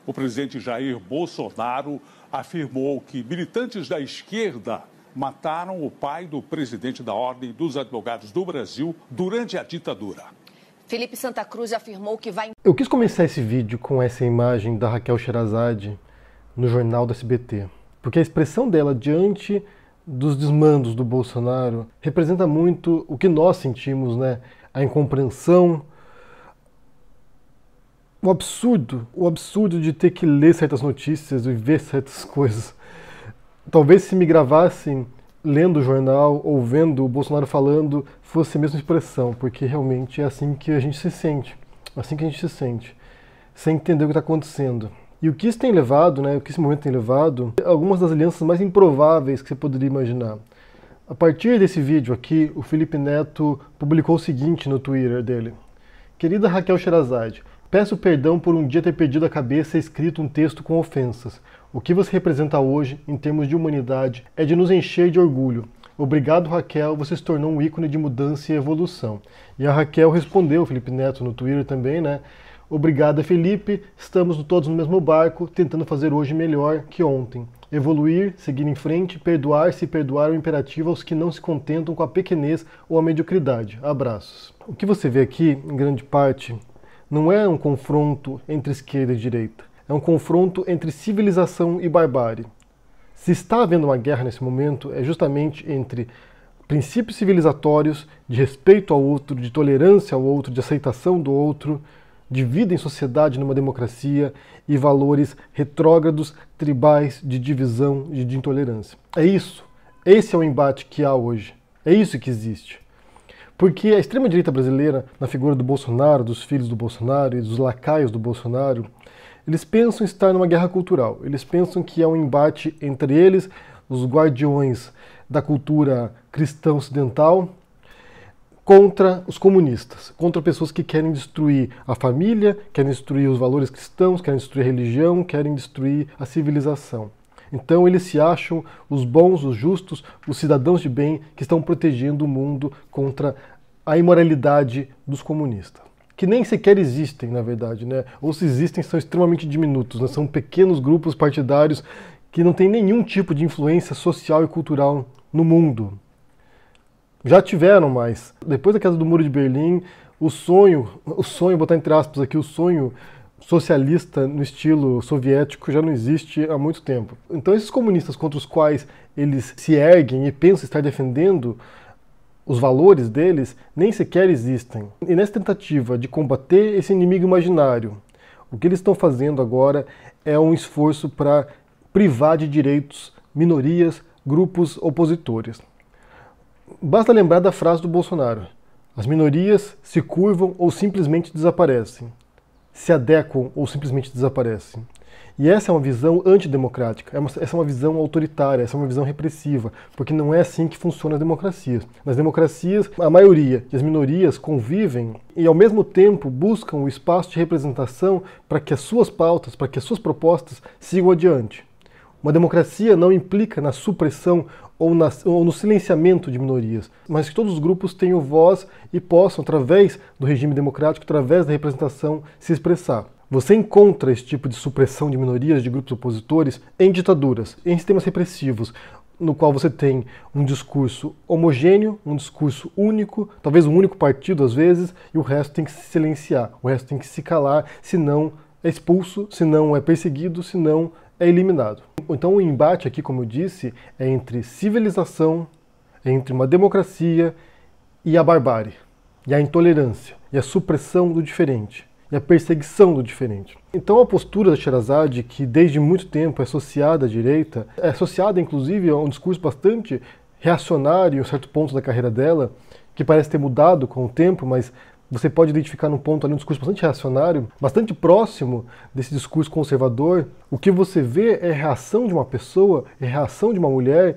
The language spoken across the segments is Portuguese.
O presidente Jair Bolsonaro afirmou que militantes da esquerda mataram o pai do presidente da Ordem dos Advogados do Brasil durante a ditadura. Felipe Santa Cruz afirmou que vai... Eu quis começar esse vídeo com essa imagem da Raquel Sherazade no jornal do SBT, porque a expressão dela diante dos desmandos do Bolsonaro representa muito o que nós sentimos, né? A incompreensão, o absurdo de ter que ler certas notícias e ver certas coisas. Talvez se me gravassem lendo o jornal ou vendo o Bolsonaro falando, fosse a mesma expressão, porque realmente é assim que a gente se sente, sem entender o que está acontecendo. E o que isso tem levado, né, o que esse momento tem levado, algumas das alianças mais improváveis que você poderia imaginar. A partir desse vídeo aqui, o Felipe Neto publicou o seguinte no Twitter dele: Querida Raquel Sherazade, peço perdão por um dia ter perdido a cabeça e escrito um texto com ofensas. O que você representa hoje, em termos de humanidade, é de nos encher de orgulho. Obrigado, Raquel, você se tornou um ícone de mudança e evolução. E a Raquel respondeu, Felipe Neto, no Twitter também, né? Obrigada, Felipe, estamos todos no mesmo barco, tentando fazer hoje melhor que ontem. Evoluir, seguir em frente, perdoar-se e perdoar é o imperativo aos que não se contentam com a pequenez ou a mediocridade. Abraços. O que você vê aqui, em grande parte, não é um confronto entre esquerda e direita. É um confronto entre civilização e barbárie. Se está havendo uma guerra nesse momento, é justamente entre princípios civilizatórios de respeito ao outro, de tolerância ao outro, de aceitação do outro, de vida em sociedade numa democracia e valores retrógrados, tribais, de divisão e de intolerância. É isso. Esse é o embate que há hoje. É isso que existe. Porque a extrema-direita brasileira, na figura do Bolsonaro, dos filhos do Bolsonaro e dos lacaios do Bolsonaro, eles pensam estar numa guerra cultural. Eles pensam que é um embate entre eles, os guardiões da cultura cristã ocidental, contra os comunistas, contra pessoas que querem destruir a família, querem destruir os valores cristãos, querem destruir a religião, querem destruir a civilização. Então eles se acham os bons, os justos, os cidadãos de bem que estão protegendo o mundo contra a imoralidade dos comunistas. Que nem sequer existem, na verdade, né? Ou se existem, são extremamente diminutos, né? São pequenos grupos partidários que não têm nenhum tipo de influência social e cultural no mundo. Já tiveram, mas depois da queda do Muro de Berlim, o sonho, botar entre aspas aqui, o sonho socialista no estilo soviético já não existe há muito tempo. Então esses comunistas contra os quais eles se erguem e pensam estar defendendo os valores deles, nem sequer existem. E nessa tentativa de combater esse inimigo imaginário, o que eles estão fazendo agora é um esforço para privar de direitos minorias, grupos opositores. Basta lembrar da frase do Bolsonaro: as minorias se curvam ou simplesmente desaparecem, se adequam ou simplesmente desaparecem. E essa é uma visão antidemocrática, essa é uma visão autoritária, essa é uma visão repressiva, porque não é assim que funcionam as democracias. Nas democracias, a maioria e as minorias convivem e, ao mesmo tempo, buscam o espaço de representação para que as suas pautas, para que as suas propostas sigam adiante. Uma democracia não implica na supressão ou no silenciamento de minorias, mas que todos os grupos tenham voz e possam, através do regime democrático, através da representação, se expressar. Você encontra esse tipo de supressão de minorias, de grupos opositores, em ditaduras, em sistemas repressivos, no qual você tem um discurso homogêneo, um discurso único, talvez um único partido às vezes, e o resto tem que se silenciar, o resto tem que se calar, senão é expulso, senão é perseguido, senão é eliminado. Então o embate aqui, como eu disse, é entre civilização, entre uma democracia e a barbárie, e a intolerância, e a supressão do diferente, e a perseguição do diferente. Então a postura da Sherazade, que desde muito tempo é associada à direita, é associada inclusive a um discurso bastante reacionário em um certo ponto da carreira dela, que parece ter mudado com o tempo, mas você pode identificar num ponto ali um discurso bastante reacionário, bastante próximo desse discurso conservador. O que você vê é a reação de uma pessoa, é a reação de uma mulher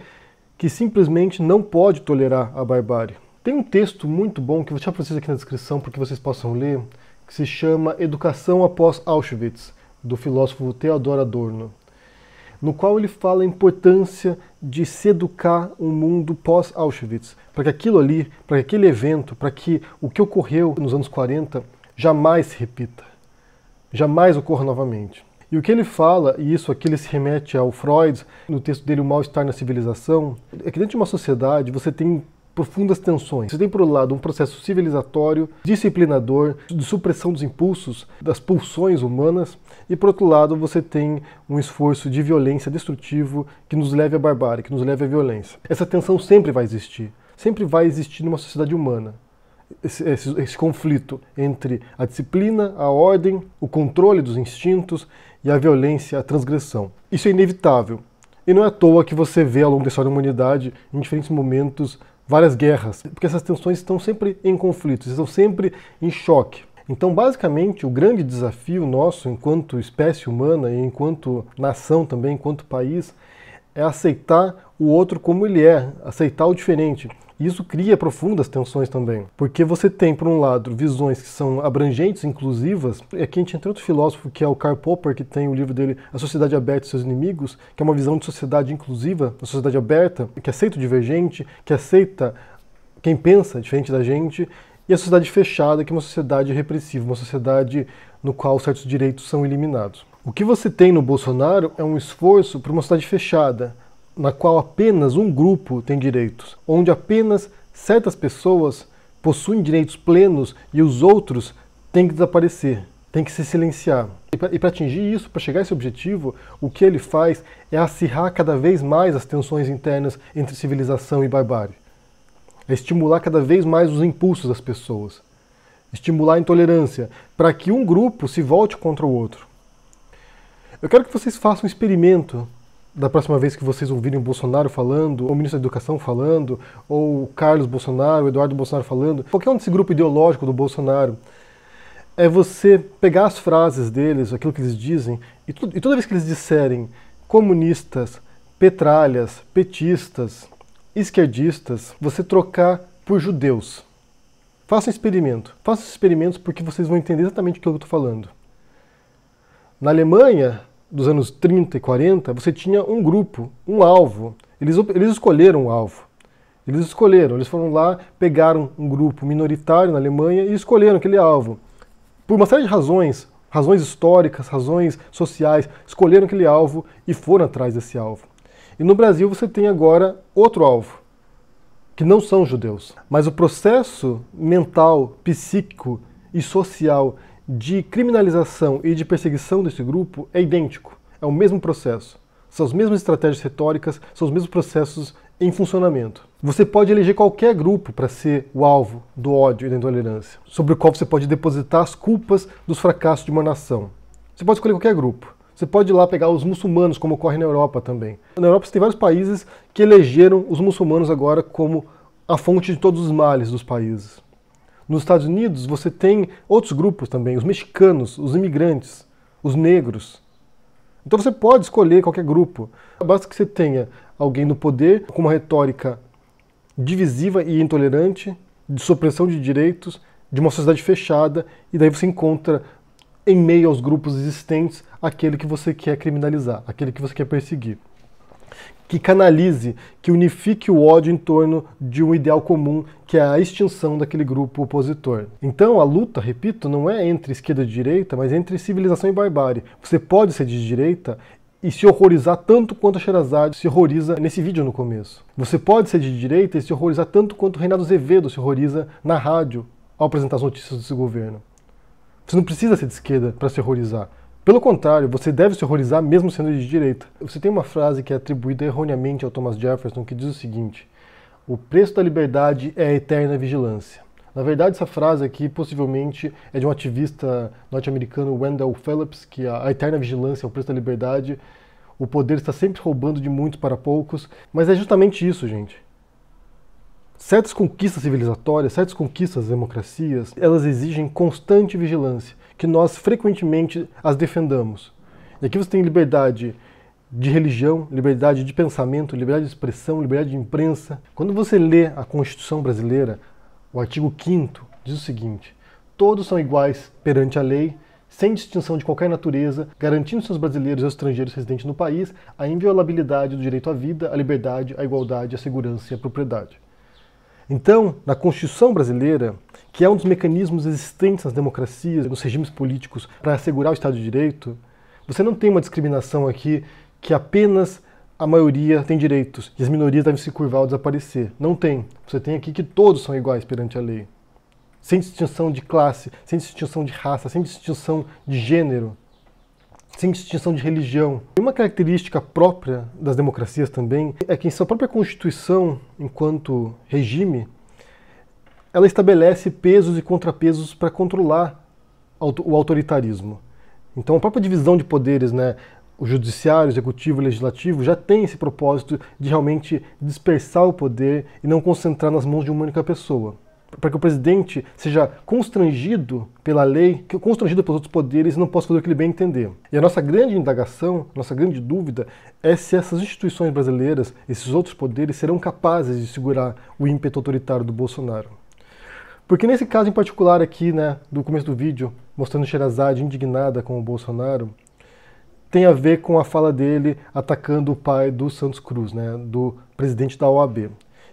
que simplesmente não pode tolerar a barbárie. Tem um texto muito bom que eu vou deixar para vocês aqui na descrição para que vocês possam ler, que se chama Educação após Auschwitz, do filósofo Theodor Adorno, no qual ele fala a importância de se educar um mundo pós-Auschwitz, para que aquilo ali, para que aquele evento, para que o que ocorreu nos anos 40 jamais se repita, jamais ocorra novamente. E o que ele fala, e isso aqui ele se remete ao Freud, no texto dele O Mal-Estar na Civilização, é que dentro de uma sociedade você tem profundas tensões. Você tem, por um lado, um processo civilizatório, disciplinador, de supressão dos impulsos, das pulsões humanas, e, por outro lado, você tem um esforço de violência destrutivo que nos leve à barbárie, que nos leve à violência. Essa tensão sempre vai existir numa sociedade humana. Esse conflito entre a disciplina, a ordem, o controle dos instintos e a violência, a transgressão. Isso é inevitável. E não é à toa que você vê ao longo da história da humanidade, em diferentes momentos, várias guerras, porque essas tensões estão sempre em conflito, estão sempre em choque. Então, basicamente, o grande desafio nosso, enquanto espécie humana e enquanto nação também, enquanto país, é aceitar o outro como ele é, aceitar o diferente. E isso cria profundas tensões também, porque você tem, por um lado, visões que são abrangentes, inclusivas, e aqui a gente entra outro filósofo, que é o Karl Popper, que tem o livro dele A Sociedade Aberta e Seus Inimigos, que é uma visão de sociedade inclusiva, uma sociedade aberta, que aceita o divergente, que aceita quem pensa diferente da gente, e a sociedade fechada, que é uma sociedade repressiva, uma sociedade no qual certos direitos são eliminados. O que você tem no Bolsonaro é um esforço para uma sociedade fechada, na qual apenas um grupo tem direitos, onde apenas certas pessoas possuem direitos plenos e os outros têm que desaparecer, têm que se silenciar. E para atingir isso, para chegar a esse objetivo, o que ele faz é acirrar cada vez mais as tensões internas entre civilização e barbárie. É estimular cada vez mais os impulsos das pessoas, estimular a intolerância, para que um grupo se volte contra o outro. Eu quero que vocês façam um experimento da próxima vez que vocês ouvirem o Bolsonaro falando, ou o ministro da Educação falando, ou o Carlos Bolsonaro, o Eduardo Bolsonaro falando, qualquer um desse grupo ideológico do Bolsonaro, é você pegar as frases deles, aquilo que eles dizem, e toda vez que eles disserem comunistas, petralhas, petistas, esquerdistas, você trocar por judeus. Faça um experimento. Faça esses experimentos porque vocês vão entender exatamente o que eu estou falando. Na Alemanha, dos anos 30 e 40, você tinha um grupo, um alvo. Eles escolheram o alvo. Eles foram lá, pegaram um grupo minoritário na Alemanha e escolheram aquele alvo. Por uma série de razões, razões históricas, razões sociais, escolheram aquele alvo e foram atrás desse alvo. E no Brasil você tem agora outro alvo, que não são judeus. Mas o processo mental, psíquico e social de criminalização e de perseguição desse grupo é idêntico. É o mesmo processo. São as mesmas estratégias retóricas, são os mesmos processos em funcionamento. Você pode eleger qualquer grupo para ser o alvo do ódio e da intolerância, sobre o qual você pode depositar as culpas dos fracassos de uma nação. Você pode escolher qualquer grupo. Você pode ir lá pegar os muçulmanos, como ocorre na Europa também. Na Europa você tem vários países que elegeram os muçulmanos agora como a fonte de todos os males dos países. Nos Estados Unidos você tem outros grupos também, os mexicanos, os imigrantes, os negros. Então você pode escolher qualquer grupo. Basta que você tenha alguém no poder com uma retórica divisiva e intolerante, de supressão de direitos, de uma sociedade fechada, e daí você encontra, em meio aos grupos existentes, aquele que você quer criminalizar, aquele que você quer perseguir. Que canalize, que unifique o ódio em torno de um ideal comum, que é a extinção daquele grupo opositor. Então a luta, repito, não é entre esquerda e direita, mas entre civilização e barbárie. Você pode ser de direita e se horrorizar tanto quanto a Sherazade se horroriza nesse vídeo no começo. Você pode ser de direita e se horrorizar tanto quanto o Reinaldo Azevedo se horroriza na rádio ao apresentar as notícias desse governo. Você não precisa ser de esquerda para se horrorizar. Pelo contrário, você deve se horrorizar mesmo sendo de direita. Você tem uma frase que é atribuída erroneamente ao Thomas Jefferson que diz o seguinte: o preço da liberdade é a eterna vigilância. Na verdade, essa frase aqui possivelmente é de um ativista norte-americano, Wendell Phillips, que a eterna vigilância é o preço da liberdade, o poder está sempre roubando de muitos para poucos, mas é justamente isso, gente. Certas conquistas civilizatórias, certas conquistas das democracias, elas exigem constante vigilância, que nós frequentemente as defendamos. E aqui você tem liberdade de religião, liberdade de pensamento, liberdade de expressão, liberdade de imprensa. Quando você lê a Constituição brasileira, o artigo 5º diz o seguinte: todos são iguais perante a lei, sem distinção de qualquer natureza, garantindo-se aos brasileiros e aos estrangeiros residentes no país a inviolabilidade do direito à vida, à liberdade, à igualdade, à segurança e à propriedade. Então, na Constituição brasileira, que é um dos mecanismos existentes nas democracias, nos regimes políticos, para assegurar o Estado de Direito, Você não tem uma discriminação aqui que apenas a maioria tem direitos e as minorias devem se curvar ou desaparecer. Não tem. Você tem aqui que todos são iguais perante a lei. Sem distinção de classe, sem distinção de raça, sem distinção de gênero, sem distinção de religião. E uma característica própria das democracias também é que em sua própria Constituição, enquanto regime, ela estabelece pesos e contrapesos para controlar o autoritarismo. Então a própria divisão de poderes, né, o judiciário, o executivo e o legislativo, já tem esse propósito de realmente dispersar o poder e não concentrar nas mãos de uma única pessoa. Para que o presidente seja constrangido pela lei, constrangido pelos outros poderes e não possa fazer o que ele bem entender. E a nossa grande indagação, nossa grande dúvida é se essas instituições brasileiras, esses outros poderes, serão capazes de segurar o ímpeto autoritário do Bolsonaro. Porque nesse caso em particular aqui, né, do começo do vídeo, mostrando Sherazade indignada com o Bolsonaro, tem a ver com a fala dele atacando o pai do Santos Cruz, né, do presidente da OAB.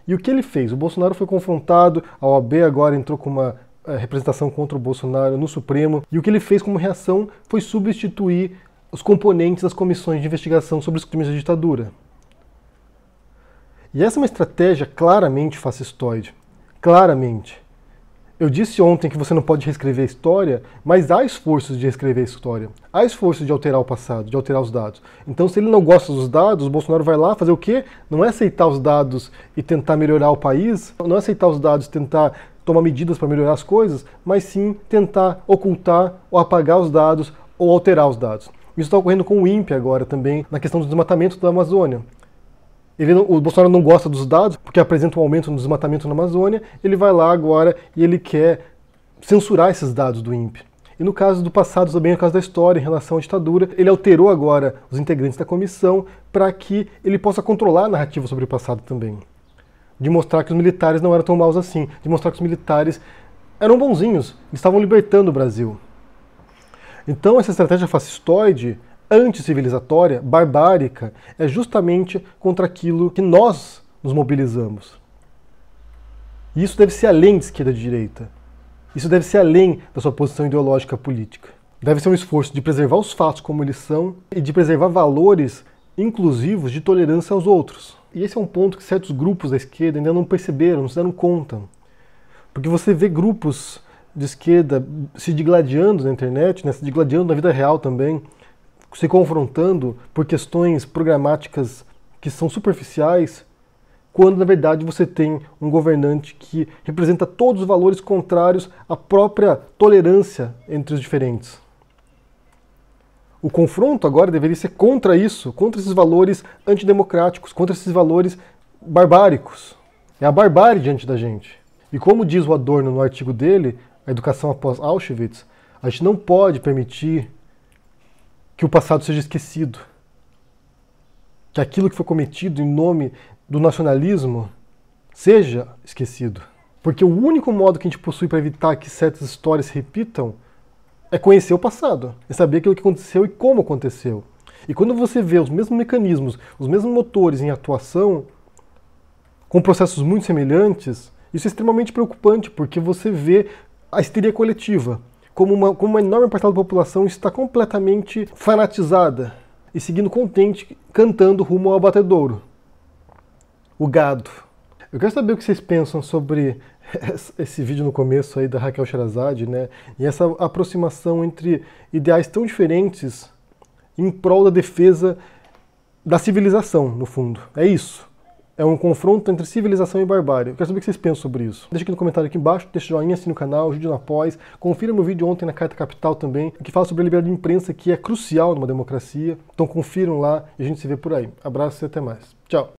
E o que ele fez? O Bolsonaro foi confrontado, a OAB agora entrou com uma representação contra o Bolsonaro no Supremo, e o que ele fez como reação foi substituir os componentes das comissões de investigação sobre os crimes da ditadura. E essa é uma estratégia claramente fascistoide. Claramente. Eu disse ontem que você não pode reescrever a história, mas há esforços de reescrever a história. Há esforços de alterar o passado, de alterar os dados. Então, se ele não gosta dos dados, o Bolsonaro vai lá fazer o quê? Não é aceitar os dados e tentar melhorar o país, não é aceitar os dados e tentar tomar medidas para melhorar as coisas, mas sim tentar ocultar ou apagar os dados ou alterar os dados. Isso está ocorrendo com o INPE agora também, na questão do desmatamento da Amazônia. O Bolsonaro não gosta dos dados, porque apresenta um aumento no desmatamento na Amazônia, ele vai lá agora e ele quer censurar esses dados do INPE. E no caso do passado, também no caso da história, em relação à ditadura, ele alterou agora os integrantes da comissão para que ele possa controlar a narrativa sobre o passado também. De mostrar que os militares não eram tão maus assim, de mostrar que os militares eram bonzinhos, eles estavam libertando o Brasil. Então essa estratégia fascistoide, anticivilizatória, barbárica, é justamente contra aquilo que nós nos mobilizamos. E isso deve ser além de esquerda e de direita. Isso deve ser além da sua posição ideológica política. Deve ser um esforço de preservar os fatos como eles são e de preservar valores inclusivos de tolerância aos outros. E esse é um ponto que certos grupos da esquerda ainda não perceberam, não se deram conta. Porque você vê grupos de esquerda se digladiando na internet, né, se digladiando na vida real também, se confrontando por questões programáticas que são superficiais, quando na verdade você tem um governante que representa todos os valores contrários à própria tolerância entre os diferentes. O confronto agora deveria ser contra isso, contra esses valores antidemocráticos, contra esses valores barbáricos. É a barbárie diante da gente. E como diz o Adorno no artigo dele, A Educação após Auschwitz, a gente não pode permitir que o passado seja esquecido. Que aquilo que foi cometido em nome do nacionalismo seja esquecido. Porque o único modo que a gente possui para evitar que certas histórias se repitam é conhecer o passado, é saber aquilo que aconteceu e como aconteceu. E quando você vê os mesmos mecanismos, os mesmos motores em atuação, com processos muito semelhantes, isso é extremamente preocupante, porque você vê a histeria coletiva, como uma enorme parcela da população está completamente fanatizada e seguindo contente, cantando rumo ao abatedouro. O gado. Eu quero saber o que vocês pensam sobre esse vídeo no começo aí da Raquel Sherazade, né? E essa aproximação entre ideais tão diferentes em prol da defesa da civilização, no fundo. É isso. É um confronto entre civilização e barbárie. Eu quero saber o que vocês pensam sobre isso. Deixa aqui no comentário aqui embaixo, deixa o joinha, assina o canal, ajude no Apoia. Confira meu vídeo ontem na Carta Capital também, que fala sobre a liberdade de imprensa, que é crucial numa democracia. Então confiram lá e a gente se vê por aí. Abraço e até mais. Tchau!